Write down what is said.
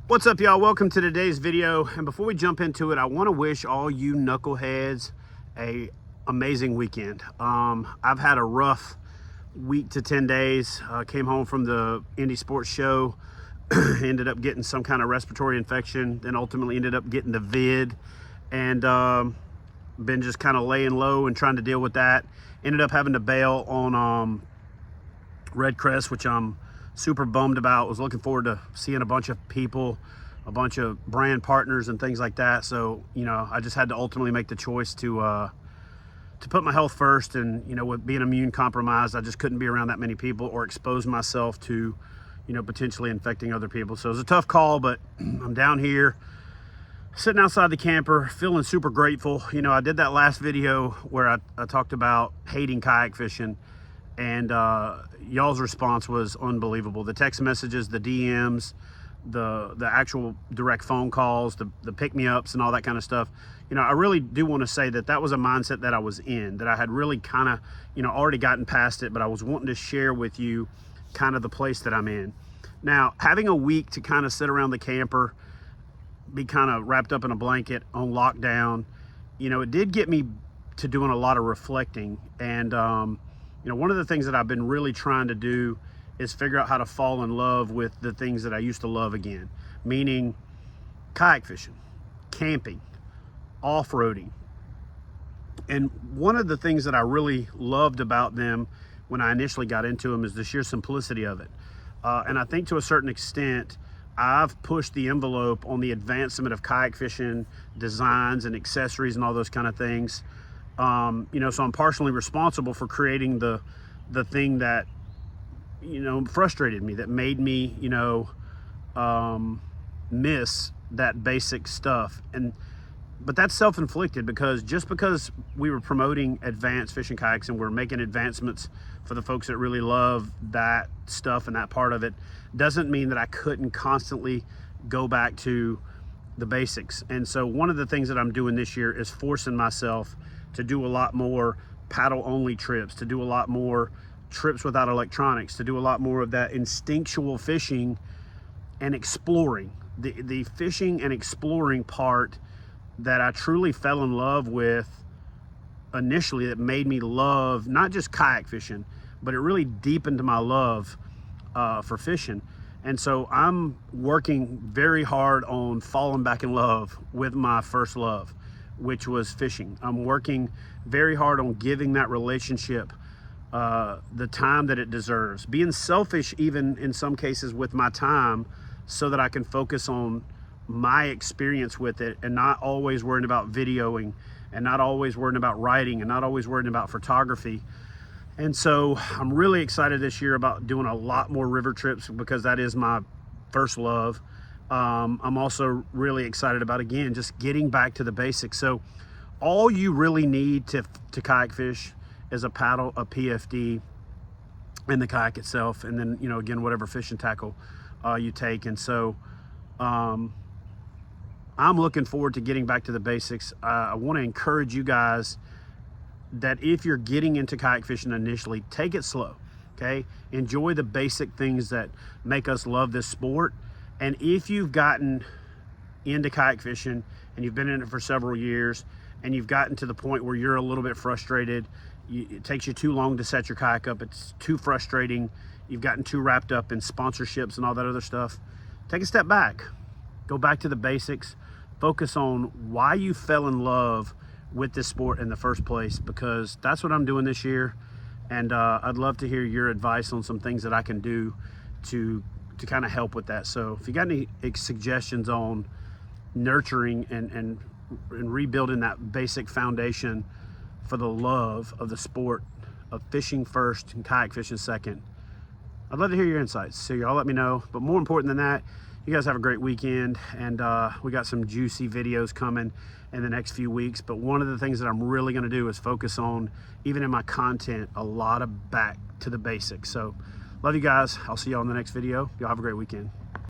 What's up, y'all? Welcome to today's video. And before we jump into it, I want to wish all you knuckleheads a amazing weekend. I've had a rough week to 10 days. Came home from the Indy Sports Show, ended up getting some kind of respiratory infection, then ultimately ended up getting the vid, and been just kind of laying low and trying to deal with that. Ended up having to bail on Red Crest, which I'm super bummed about. Was looking forward to seeing a bunch of people, a bunch of brand partners and things like that. So, I just had to ultimately make the choice to put my health first. And, with being immune compromised, I just couldn't be around that many people or expose myself to, potentially infecting other people. So it was a tough call, but I'm down here sitting outside the camper, feeling super grateful. I did that last video where I talked about hating kayak fishing, and y'all's response was unbelievable. The text messages, the DMs, the actual direct phone calls, the pick-me-ups and all that kind of stuff. I really do want to say that was a mindset that I was in, that I had really kind of, already gotten past it, but I was wanting to share with you kind of the place that I'm in. Now, having a week to kind of sit around the camper, be kind of wrapped up in a blanket on lockdown, it did get me to doing a lot of reflecting. And, one of the things that I've been really trying to do is figure out how to fall in love with the things that I used to love again, meaning kayak fishing, camping, off-roading. And one of the things that I really loved about them when I initially got into them is the sheer simplicity of it. And I think to a certain extent, I've pushed the envelope on the advancement of kayak fishing designs and accessories and all those kind of things. So I'm partially responsible for creating the thing that, frustrated me, that made me, miss that basic stuff. But that's self-inflicted, because just because we were promoting advanced fishing kayaks and we're making advancements for the folks that really love that stuff and that part of it, doesn't mean that I couldn't constantly go back to the basics. And so one of the things that I'm doing this year is forcing myself to do a lot more paddle only trips, to do a lot more trips without electronics, to do a lot more of that instinctual fishing and exploring. The fishing and exploring part that I truly fell in love with initially, that made me love not just kayak fishing, but it really deepened my love for fishing. And so I'm working very hard on falling back in love with my first love, which was fishing. I'm working very hard on giving that relationship the time that it deserves, being selfish even in some cases with my time, so that I can focus on my experience with it and not always worrying about videoing, and not always worrying about writing, and not always worrying about photography. And so I'm really excited this year about doing a lot more river trips, because that is my first love. I'm also really excited about, again, just getting back to the basics. So all you really need to kayak fish is a paddle, a PFD, and the kayak itself. And then, again, whatever fishing tackle you take. And so I'm looking forward to getting back to the basics. I want to encourage you guys that if you're getting into kayak fishing initially, take it slow, okay? Enjoy the basic things that make us love this sport. And if you've gotten into kayak fishing and you've been in it for several years, and you've gotten to the point where you're a little bit frustrated, it takes you too long to set your kayak up, it's too frustrating, you've gotten too wrapped up in sponsorships and all that other stuff, take a step back. Go back to the basics. Focus on why you fell in love with this sport in the first place, because that's what I'm doing this year. And I'd love to hear your advice on some things that I can do to kind of help with that. So if you got any suggestions on nurturing and rebuilding that basic foundation for the love of the sport of fishing first and kayak fishing second, I'd love to hear your insights. So y'all let me know. But more important than that, you guys have a great weekend, and we got some juicy videos coming in the next few weeks. But one of the things that I'm really going to do is focus on, even in my content, a lot of back to the basics. So love you guys. I'll see y'all in the next video. Y'all have a great weekend.